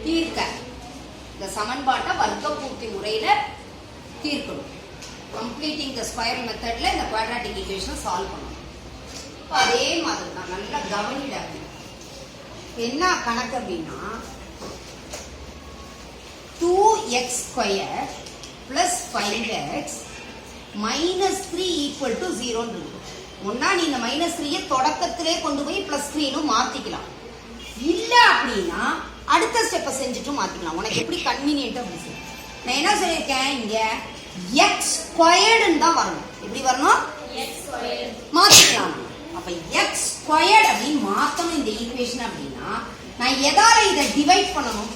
தீர்க்க இந்த சமன்பாட்டை வர்க்க பூர்த்தி முறையில தீர்க்கணும். கம்ப்ளீட்டிங் த ஸ்கொயர் மெத்தட்ல இந்த குவாட்ராட்டிக் ஈக்குவேஷனை சால்வ் பண்ணணும். அதே மாதிரி தான் நல்லா கவனிடாங்க. என்ன கணக்கு அப்படின்னா 2x² plus 5x minus 3 equal to 0 இருக்கு. ஒன்னா நீ இந்த -3 தொடக்கத்திலே கொண்டு போய் +3 மாத்திக்கலாம். இல்ல அப்படின்னா அடுத்த ஸ்டெப்பை செஞ்சுட்டு மாத்திக்கலாம். உனக்கு எப்படி கன்வீனியன்ட்டா அப்படி. நான் என்ன சொல்லியிருக்கேன், இங்க x² தான் வரணும். எப்படி வரணும்? மாத்திக்கலாம். அப்ப x² அப்படின்னு மாத்தணும் இந்த ஈக்குவேஷன் அப்படின்னா நான் எதால இதை டிவைட் பண்ணணும்?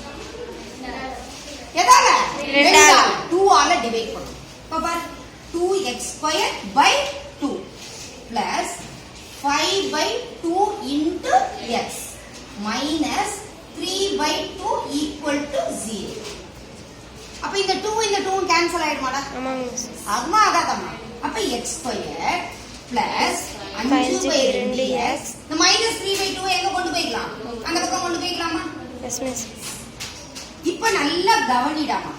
எதால? 2 ஆல டிவைட் பண்ணணும். அப்ப பாரு 2x² by 2 plus 5/2 into x minus 3/2 equal to 0. அப்ப இந்த 2 கேன்சல் ஆயிடுமாடா? ஆமா ஆகாதம்மா. அப்ப x² plus 5/2x இந்த -3/2 எங்க கொண்டு போய்க்கலாம்? அந்த பக்கம் கொண்டு போய்க்கலாமா? Yes miss. இப்ப நல்லா கவனிடாமா.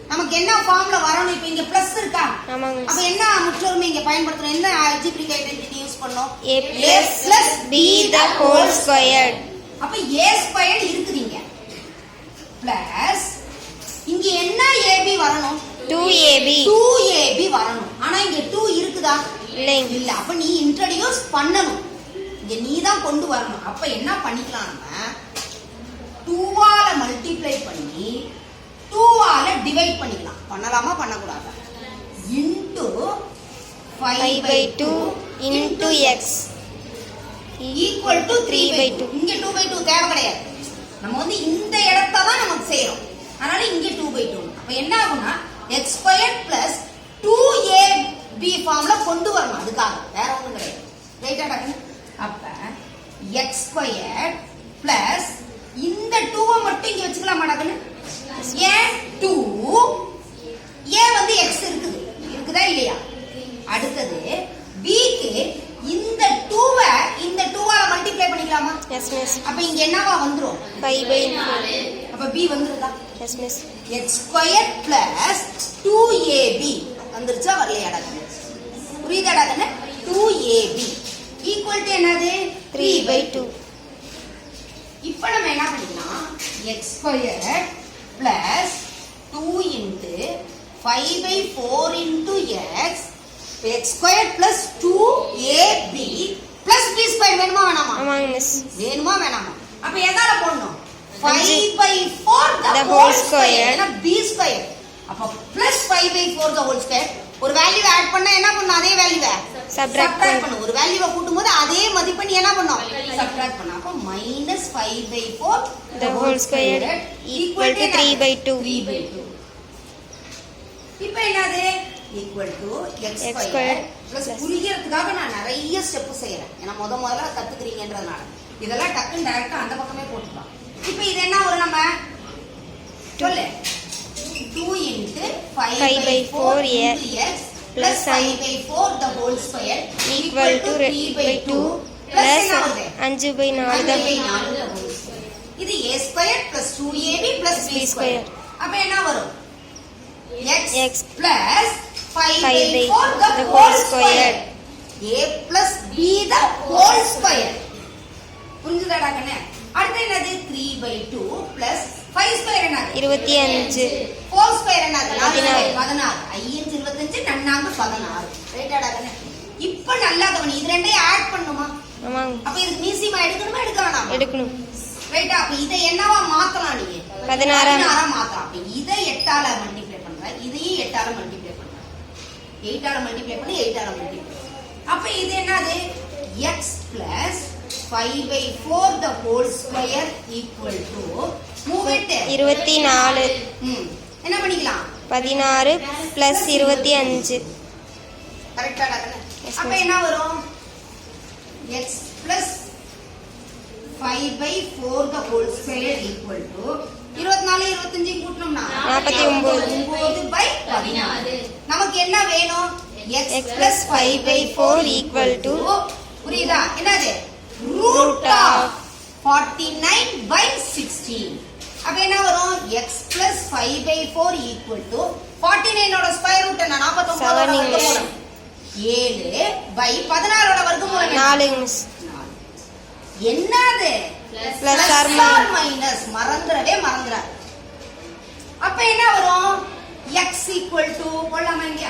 நமக்கு என்ன ஃபார்முலா வரணும்? இப்ப இங்க பிளஸ் இருக்கா? ஆமாங்க. அப்ப என்ன முற்றொருமை இங்க பயன்படுத்தணும்? என்ன அல்ஜிப்ரிக் ஐடென்டிட்டி யூஸ் பண்ணோம்? a plus b the whole squared. அப்ப a² இருக்குதுங்க. பிளஸ் இங்க என்ன ab வரணும்? 2ab வரணும். ஆனா இங்க 2 இருக்குதா? இல்ல. அப்ப நீ இன்ட்ரோடியூஸ் பண்ணணும். இங்க நீ தான் கொண்டு வரணும். அப்ப என்ன பண்ணிக்கலாம், நம்ம 2 ஆல மல்டிப்ளை பண்ணி 2 ஆல டிவைட் பண்ணிக்கலாம். பண்ணலாமா பண்ணக்கூடாதா? Into 5/2 into x equal to 3/2. இங்க 2/2 தேவை கிடையாது. நம்ம வந்து இந்த இடத்தை தான் நமக்கு செய்யறோம். அதனால இங்க 2/2. அப்ப என்ன ஆகும்னா x² plus 2ab ஃபார்ம்ல கொண்டு வரணும். அதுக்காக வேற ஒண்ணும் கிடையாது. ரைட்டா டாக்டர்? அப்ப x² plus இந்த 2 மட்டும் இங்க வச்சுக்கலாமா டாக்டர்? ஏன் 2 a வந்து x இருக்குதா இல்லையா? அடுத்தது b க்கு இந்த 2 ஆல மல்டிப்ளை பண்ணிக்கலாமா? Yes miss. அப்ப இங்க என்னவா வந்துரும்? 5/4. அப்ப b வந்துருதா? Yes miss. x² plus 2ab வந்துருச்சா வரலையா டாக்டர்? புரியுதா டாக்டர்? 2ab ஈக்குவல் டு என்னது? 3/2. இப்ப நம்ம என்ன பண்ணிக்கலாம், x² plus 2 into 5/4 into x x² plus 2ab plus b² வேணுமா வேணாமா? ஆமாங்க மிஸ். வேணுமா வேணாமா? அப்ப எதால போடணும்? 5/4 the whole square. ஏன்னா b². அப்ப plus 5/4 the whole square. ஒரு வேல்யூ ஆட் பண்ணா என்ன பண்ணும்? அதே வேல்யூவை சப்ட்ராக்ட் பண்ணும். ஒரு வேல்யூவை கூட்டும்போது அதே மதிப்பெண் என்ன பண்ணும்? சப்ட்ராக்ட் பண்ணும். அப்ப -5/4 the whole square equal to 3/2. இப்போ என்னது? equal to x² plus புரியறதுக்காக நான் நிறைய ஸ்டெப் செய்யறேன். ஏன்னா முதல்ல கத்துக்கிறீங்கன்றதுனால இதெல்லாம் டக்குன்னு டைரக்டா அந்த பக்கமே போட்டுக்கலாம். இப்போ இது என்ன வரும்? நம்ம சொல்லு 2 into 5/4 x plus 5/4 the whole square equal to 3/2 plus 5/4 the whole square. இது a² plus 2ab plus b². அப்ப என்ன வரும்? x plus 5/4 the whole square. a plus b the whole square. புரிஞ்சுதாடா கண்ணே? அடுத்து என்னது? 3/2 plus 5² என்னது? 25. 4² என்னது? 16. 5 25 நன்னாங்க 16. ரைட்டாடா கண்ணே? இப்போ நல்லா கவனி. இது ரெண்டையும் ஆட் பண்ணுமா? ஆமாங்க. அப்ப இதுக்கு மீசிமா எடுக்கணுமா எடுக்க வேணாமா? எடுக்கணும். ரைட்டா? அப்ப இதை என்னவா மாத்தலாம்? நீங்க 16 மாத்தலாம். அப்ப இதை 8 ஆல மல்டிப்ளை பண்ற, இதையும் 8 ஆல மல்டிப்ளை பண்ற. 8 ஆல மல்டிப்ளை பண்ணி 8 ஆல மல்டிப்ளை. அப்ப இது என்னது? x plus 5/4 the whole square equal to move it 24. என்ன பண்ணிக்கலாம்? 16 plus 25. கரெக்ட்டா டாக்டர்? அப்ப என்ன வரும்? x plus 5/4 the whole square equal to 24 25 கூட்டணும்னா 49 9/16. நமக்கு என்ன வேணும்? x plus 5/4 equal to புரியுதா? என்னது? root of 49/16. அப்ப என்ன வரும் x plus 5/4 equal to 49 ஓட ஸ்கொயர் ரூட் என்ன 49 ஓட வர்க்கமூலம் 7 by 16 ஓட வர்க்கமூலம் 4 மிஸ் என்னது பிளஸ் ஆர் மைனஸ் மறந்துறார் அப்ப என்ன வரும் x equal to போடலாமா இங்க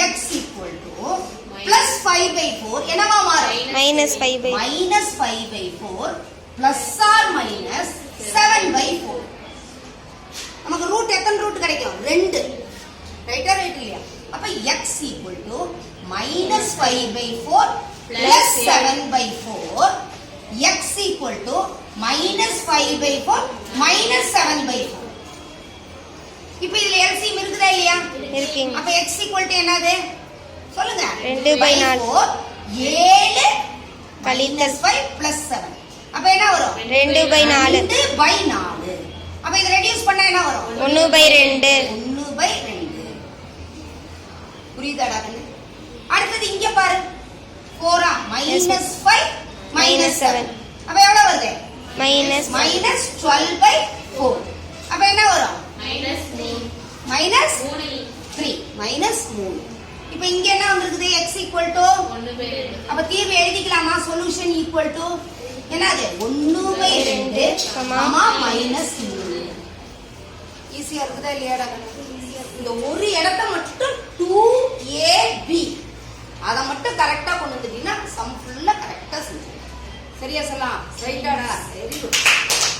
x equal to plus 5/4 என்னவா மாறும் -5/4 plus or minus 7/4 நமக்கு ரூட் எத்தனை ரூட் கிடைக்கும் 2 ரைட்டா ரைட் இல்லையா அப்ப x equal to -5/4 plus 7/4 x equal to -5/4 minus 7/4 இப்போ இதுல LCM இருக்குதா இல்லையா இருக்குங்க அப்ப x equal to என்னது சொல்லுங்க 2/4 7 கழித்தல் 5 plus 7 அப்ப என்ன வரும் 2/4 2/4 அப்ப இத ரெடியூஸ் பண்ணா என்ன வரும் 1/2 1/2 புரியுதாடா கண்ணு அடுத்து இங்க பாரு 4 -5 -7 அப்ப எவ்வளவு வருது -12/4 அப்ப என்ன வரும் -3 இப்போ இங்க என்ன வந்திருக்குது x equal to 1/2 அப்ப தீர்வு எழுதிக்கலாமா சொல்யூஷன் ஈக்குவல் டு என்னது 1/2 -3 ஈஸியா இருக்குதா இல்லையாடா இந்த ஒரு இடத்தை மட்டும் 2ab அத மட்டும் கரெக்ட்டா கொண்டு வந்துட்டீங்கன்னா சம் ஃபுல்லா கரெக்ட்டா செஞ்சிடலாம் சரியா சொல்லலாம் ரைட்டாடா வெரி குட்